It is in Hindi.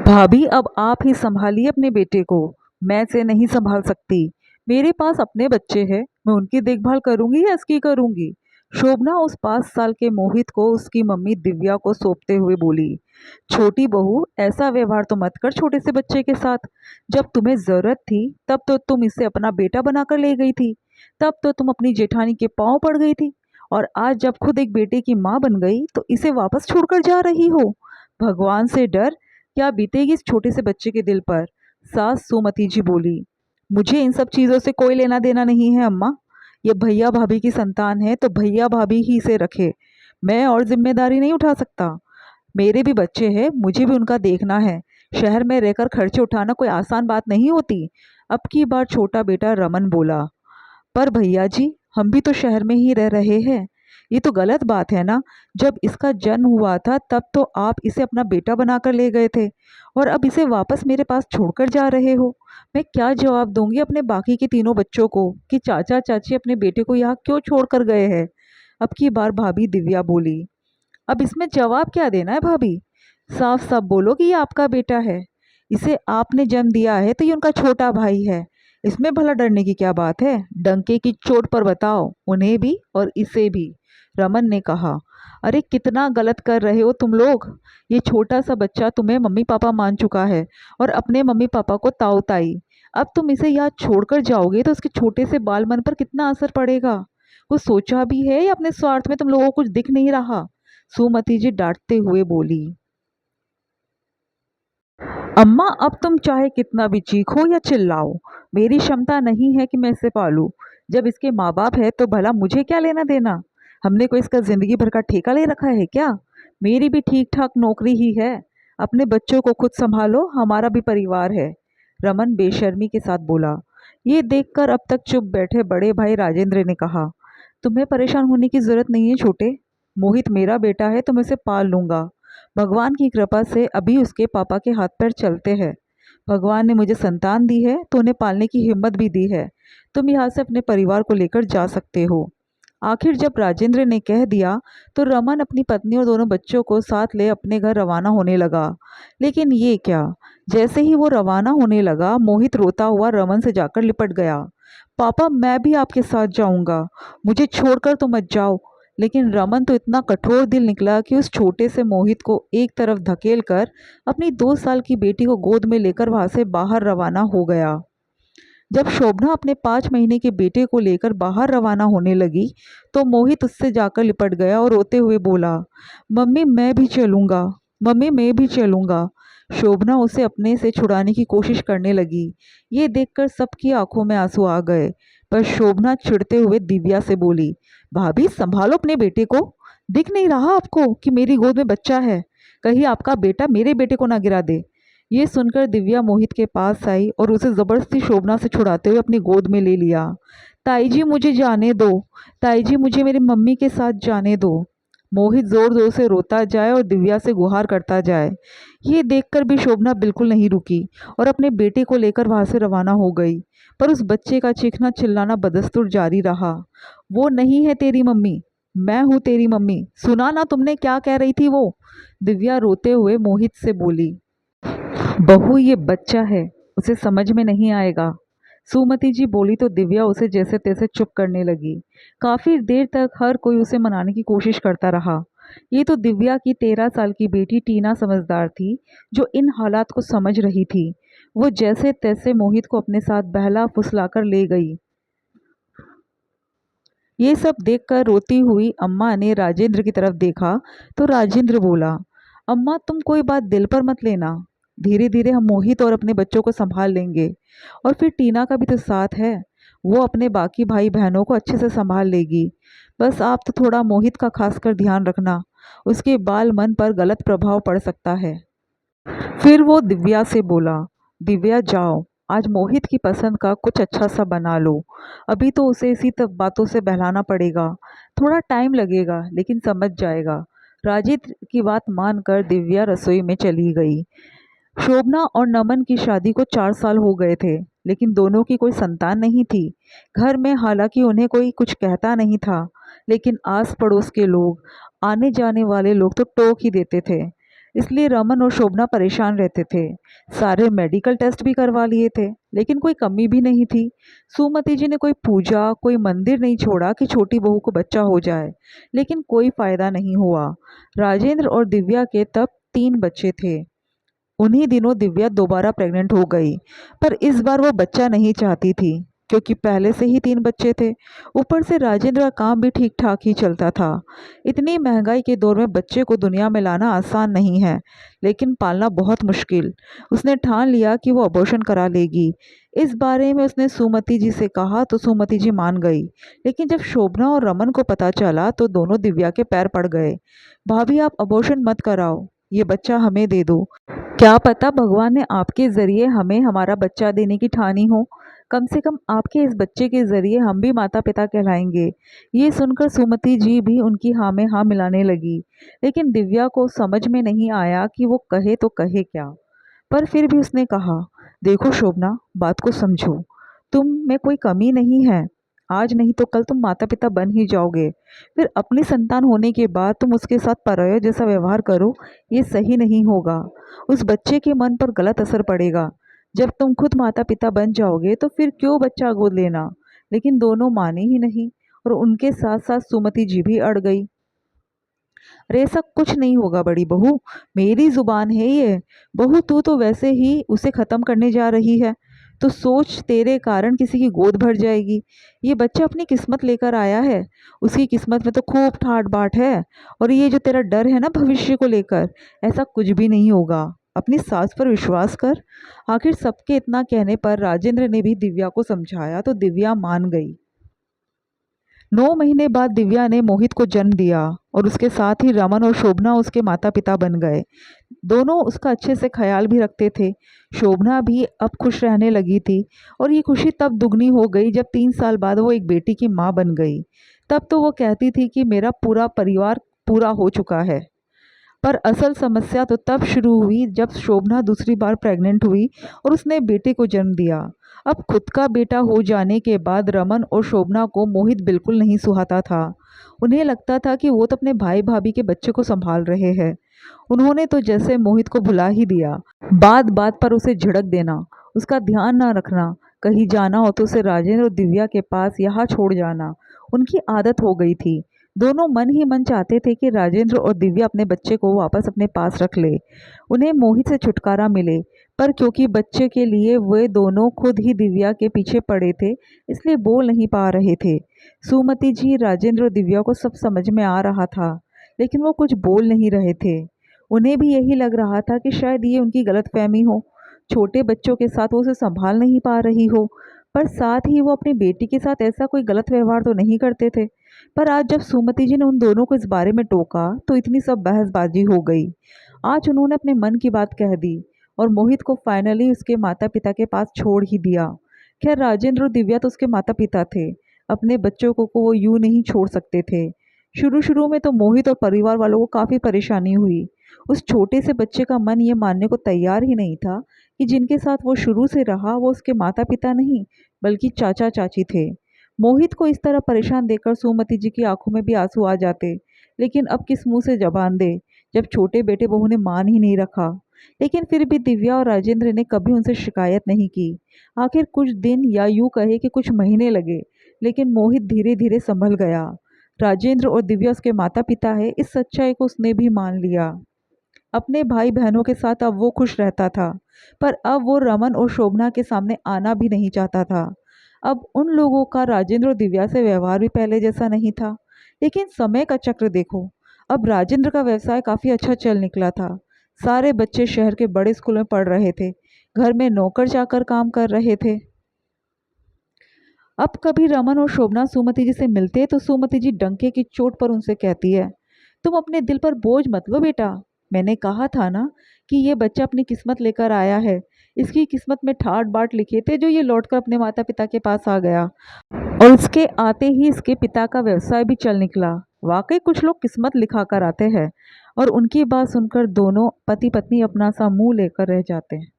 भाभी अब आप ही संभालिए अपने बेटे को। मैं से नहीं संभाल सकती। मेरे पास अपने बच्चे हैं, मैं उनकी देखभाल करूंगी या इसकी करूंगी। शोभना उस 5 साल के मोहित को उसकी मम्मी दिव्या को सौंपते हुए बोली, छोटी बहू ऐसा व्यवहार तो मत कर छोटे से बच्चे के साथ। जब तुम्हें जरूरत थी तब तो तुम इसे अपना बेटा बनाकर ले गई थी। तब तो तुम अपनी जेठानी के पांव पड़ गई थी। और आज जब खुद एक बेटे की माँ बन गई तो इसे वापस छोड़कर जा रही हो। भगवान से डर, क्या बीतेगी इस छोटे से बच्चे के दिल पर। सास सुमति जी बोली, मुझे इन सब चीज़ों से कोई लेना देना नहीं है अम्मा। ये भैया भाभी की संतान है तो भैया भाभी ही इसे रखे। मैं और जिम्मेदारी नहीं उठा सकता। मेरे भी बच्चे हैं, मुझे भी उनका देखना है। शहर में रहकर खर्चे उठाना कोई आसान बात नहीं होती। अब की बार छोटा बेटा रमन बोला, पर भैया जी हम भी तो शहर में ही रह रहे हैं। ये तो गलत बात है ना। जब इसका जन्म हुआ था तब तो आप इसे अपना बेटा बनाकर ले गए थे, और अब इसे वापस मेरे पास छोड़कर जा रहे हो। मैं क्या जवाब दूंगी अपने बाकी के तीनों बच्चों को कि चाचा चाची अपने बेटे को यहाँ क्यों छोड़ कर गए हैं। अब की बार भाभी दिव्या बोली, अब इसमें जवाब क्या देना है भाभी। साफ साफ बोलो कि ये आपका बेटा है। इसे आपने जन्म दिया है तो ये उनका छोटा भाई है। इसमें भला डरने की क्या बात है। डंके की चोट पर बताओ, उन्हें भी और इसे भी। रमन ने कहा, अरे कितना गलत कर रहे हो तुम लोग। ये छोटा सा बच्चा तुम्हें मम्मी पापा मान चुका है और अपने मम्मी पापा को ताऊ ताई। अब तुम इसे यहाँ छोड़कर जाओगे तो उसके छोटे से बाल मन पर कितना असर पड़ेगा। वो सोचा भी है या अपने स्वार्थ में तुम लोगों को कुछ दिख नहीं रहा। सुमति जी डांटते हुए बोली, अम्मा अब तुम चाहे कितना भी चीखो या चिल्लाओ, मेरी क्षमता नहीं है कि मैं इसे पालूं। जब इसके माँ बाप है तो भला मुझे क्या लेना देना। हमने कोई इसका जिंदगी भर का ठेका ले रखा है क्या। मेरी भी ठीक ठाक नौकरी ही है। अपने बच्चों को खुद संभालो, हमारा भी परिवार है। रमन बेशर्मी के साथ बोला। ये देखकर अब तक चुप बैठे बड़े भाई राजेंद्र ने कहा, तुम्हें परेशान होने की जरूरत नहीं है छोटे। मोहित मेरा बेटा है तो मैं उसे पाल लूंगा। भगवान की कृपा से अभी उसके पापा के हाथ पैर चलते हैं। भगवान ने मुझे संतान दी है तो उन्हें पालने की हिम्मत भी दी है। तुम यहाँ से अपने परिवार को लेकर जा सकते हो। आखिर जब राजेंद्र ने कह दिया तो रमन अपनी पत्नी और दोनों बच्चों को साथ ले अपने घर रवाना होने लगा। लेकिन ये क्या, जैसे ही वो रवाना होने लगा मोहित रोता हुआ रमन से जाकर लिपट गया। पापा मैं भी आपके साथ जाऊंगा, मुझे छोड़कर तो मत जाओ। लेकिन रमन तो इतना कठोर दिल निकला कि उस छोटे से मोहित को एक तरफ धकेल कर अपनी 2 साल की बेटी को गोद में लेकर वहां से बाहर रवाना हो गया। जब शोभना अपने 5 महीने के बेटे को लेकर बाहर रवाना होने लगी तो मोहित उससे जाकर लिपट गया और रोते हुए बोला, मम्मी मैं भी चलूंगा, मम्मी मैं भी चलूंगा। शोभना उसे अपने से छुड़ाने की कोशिश करने लगी। ये देखकर सबकी आंखों में आंसू आ गए। पर शोभना चिढ़ते हुए दिव्या से बोली, भाभी संभालो अपने बेटे को। दिख नहीं रहा आपको कि मेरी गोद में बच्चा है। कहीं आपका बेटा मेरे बेटे को ना गिरा दे। ये सुनकर दिव्या मोहित के पास आई और उसे जबरदस्ती शोभना से छुड़ाते हुए अपनी गोद में ले लिया। ताई जी मुझे जाने दो, ताई जी मुझे मेरी मम्मी के साथ जाने दो। मोहित जोर जोर से रोता जाए और दिव्या से गुहार करता जाए। ये देखकर भी शोभना बिल्कुल नहीं रुकी और अपने बेटे को लेकर वहां से रवाना हो गई। पर उस बच्चे का चीखना चिल्लाना बदस्तूर जारी रहा। वो नहीं है तेरी मम्मी, मैं हूँ तेरी मम्मी। सुना ना तुमने क्या कह रही थी वो। दिव्या रोते हुए मोहित से बोली, बहू ये बच्चा है, उसे समझ में नहीं आएगा। सुमति जी बोली तो दिव्या उसे जैसे तैसे चुप करने लगी। काफी देर तक हर कोई उसे मनाने की कोशिश करता रहा। ये तो दिव्या की 13 साल की बेटी टीना समझदार थी, जो इन हालात को समझ रही थी। वो जैसे तैसे मोहित को अपने साथ बहला फुसलाकर ले गई। ये सब देखकर रोती हुई अम्मा ने राजेंद्र की तरफ देखा तो राजेंद्र बोला, अम्मा तुम कोई बात दिल पर मत लेना। धीरे धीरे हम मोहित और अपने बच्चों को संभाल लेंगे। और फिर टीना का भी तो साथ है, वो अपने बाकी भाई बहनों को अच्छे से संभाल लेगी। बस आप तो थोड़ा मोहित का खासकर ध्यान रखना, उसके बाल मन पर गलत प्रभाव पड़ सकता है। फिर वो दिव्या से बोला, दिव्या जाओ, आज मोहित की पसंद का कुछ अच्छा सा बना लो। अभी तो उसे इसी तक बातों से बहलाना पड़ेगा। थोड़ा टाइम लगेगा लेकिन समझ जाएगा। राजीव की बात मानकर दिव्या रसोई में चली गई। शोभना और नमन की शादी को 4 साल हो गए थे, लेकिन दोनों की कोई संतान नहीं थी। घर में हालांकि उन्हें कोई कुछ कहता नहीं था, लेकिन आस पड़ोस के लोग, आने जाने वाले लोग तो टोक ही देते थे। इसलिए रमन और शोभना परेशान रहते थे। सारे मेडिकल टेस्ट भी करवा लिए थे, लेकिन कोई कमी भी नहीं थी। सुमति जी ने कोई पूजा, कोई मंदिर नहीं छोड़ा कि छोटी बहू को बच्चा हो जाए, लेकिन कोई फायदा नहीं हुआ। राजेंद्र और दिव्या के तब 3 बच्चे थे। उन्हीं दिनों दिव्या दोबारा प्रेग्नेंट हो गई, पर इस बार वो बच्चा नहीं चाहती थी, क्योंकि पहले से ही 3 बच्चे थे। ऊपर से राजेंद्र का काम भी ठीक ठाक ही चलता था। इतनी महंगाई के दौर में बच्चे को दुनिया में लाना आसान नहीं है, लेकिन पालना बहुत मुश्किल। उसने ठान लिया कि वो अबॉर्शन करा लेगी। इस बारे में उसने सुमति जी से कहा तो सुमति जी मान गई, लेकिन जब शोभना और रमन को पता चला तो दोनों दिव्या के पैर पड़ गए। भाभी, आप अबॉर्शन मत कराओ, ये बच्चा हमें दे दो। क्या पता भगवान ने आपके ज़रिए हमें हमारा बच्चा देने की ठानी हो। कम से कम आपके इस बच्चे के ज़रिए हम भी माता पिता कहलाएंगे। ये सुनकर सुमति जी भी उनकी हाँ में हाँ मिलाने लगी, लेकिन दिव्या को समझ में नहीं आया कि वो कहे तो कहे क्या। पर फिर भी उसने कहा, देखो शोभना, बात को समझो। तुम में कोई कमी नहीं है। आज नहीं तो कल तुम माता पिता बन ही जाओगे। फिर अपनी संतान होने के बाद तुम उसके साथ पराया जैसा व्यवहार करो, ये सही नहीं होगा। उस बच्चे के मन पर गलत असर पड़ेगा। जब तुम खुद माता पिता बन जाओगे तो फिर क्यों बच्चा गोद लेना। लेकिन दोनों माने ही नहीं, और उनके साथ साथ सुमति जी भी अड़ गई। अरे ऐसा कुछ नहीं होगा बड़ी बहू, मेरी जुबान है ये। बहू, तू तो वैसे ही उसे ख़त्म करने जा रही है, तो सोच तेरे कारण किसी की गोद भर जाएगी। ये बच्चा अपनी किस्मत लेकर आया है, उसकी किस्मत में तो खूब ठाट बाट है। और ये जो तेरा डर है ना भविष्य को लेकर, ऐसा कुछ भी नहीं होगा। अपनी सास पर विश्वास कर। आखिर सबके इतना कहने पर राजेंद्र ने भी दिव्या को समझाया तो दिव्या मान गई। 9 महीने बाद दिव्या ने मोहित को जन्म दिया, और उसके साथ ही रमन और शोभना उसके माता पिता बन गए। दोनों उसका अच्छे से ख्याल भी रखते थे। शोभना भी अब खुश रहने लगी थी, और ये खुशी तब दुगनी हो गई जब 3 साल बाद वो एक बेटी की माँ बन गई। तब तो वो कहती थी कि मेरा पूरा परिवार पूरा हो चुका है। पर असल समस्या तो तब शुरू हुई जब शोभना दूसरी बार प्रेग्नेंट हुई और उसने बेटे को जन्म दिया। अब खुद का बेटा हो जाने के बाद रमन और शोभना को मोहित बिल्कुल नहीं सुहाता था। उन्हें लगता था कि वो तो अपने भाई भाभी के बच्चे को संभाल रहे हैं। उन्होंने तो जैसे मोहित को भुला ही दिया। बात बात पर उसे झिड़क देना, उसका ध्यान ना रखना, कहीं जाना हो तो उसे राजेंद्र और दिव्या के पास यहाँ छोड़ जाना उनकी आदत हो गई थी। दोनों मन ही मन चाहते थे कि राजेंद्र और दिव्या अपने बच्चे को वापस अपने पास रख ले, उन्हें मोहित से छुटकारा मिले। पर क्योंकि बच्चे के लिए वे दोनों खुद ही दिव्या के पीछे पड़े थे, इसलिए बोल नहीं पा रहे थे। सुमति जी, राजेंद्र और दिव्या को सब समझ में आ रहा था, लेकिन वो कुछ बोल नहीं रहे थे। उन्हें भी यही लग रहा था कि शायद ये उनकी गलतफहमी हो। छोटे बच्चों के साथ वो उसे संभाल नहीं पा रही हो, पर साथ ही वो अपनी बेटी के साथ ऐसा कोई गलत व्यवहार तो नहीं करते थे। पर आज जब सुमति जी ने उन दोनों को इस बारे में टोका तो इतनी सब बहसबाजी हो गई। आज उन्होंने अपने मन की बात कह दी, और मोहित को फाइनली उसके माता पिता के पास छोड़ ही दिया। खैर, राजेंद्र और दिव्या तो उसके माता पिता थे, अपने बच्चों को वो यूं नहीं छोड़ सकते थे। शुरू शुरू में तो मोहित और परिवार वालों को काफ़ी परेशानी हुई। उस छोटे से बच्चे का मन ये मानने को तैयार ही नहीं था कि जिनके साथ वो शुरू से रहा वो उसके माता पिता नहीं, बल्कि चाचा चाची थे। मोहित को इस तरह परेशान देखकर सुमति जी की आंखों में भी आंसू आ जाते, लेकिन अब किस मुंह से जबान दे, जब छोटे बेटे बहू ने मान ही नहीं रखा। लेकिन फिर भी दिव्या और राजेंद्र ने कभी उनसे शिकायत नहीं की। आखिर कुछ दिन, या यूं कहे कि कुछ महीने लगे, लेकिन मोहित धीरे धीरे संभल गया। राजेंद्र और दिव्या उसके माता पिता है, इस सच्चाई को उसने भी मान लिया। अपने भाई बहनों के साथ अब वो खुश रहता था, पर अब वो रमन और शोभना के सामने आना भी नहीं चाहता था। अब उन लोगों का राजेंद्र और दिव्या से व्यवहार भी पहले जैसा नहीं था। लेकिन समय का चक्र देखो, अब राजेंद्र का व्यवसाय काफ़ी अच्छा चल निकला था। सारे बच्चे शहर के बड़े स्कूल में पढ़ रहे थे, घर में नौकर चाकर काम कर रहे थे। अब कभी रमन और शोभना सुमति जी से मिलते तो सुमति जी डंके की चोट पर उनसे कहती है, तुम अपने दिल पर बोझ मत लो बेटा। मैंने कहा था ना कि ये बच्चा अपनी किस्मत लेकर आया है। इसकी किस्मत में ठाट बाट लिखे थे जो ये लौटकर अपने माता पिता के पास आ गया, और इसके आते ही इसके पिता का व्यवसाय भी चल निकला। वाकई कुछ लोग किस्मत लिखा कर आते हैं, और उनकी बात सुनकर दोनों पति पत्नी अपना सा मुंह लेकर रह जाते हैं।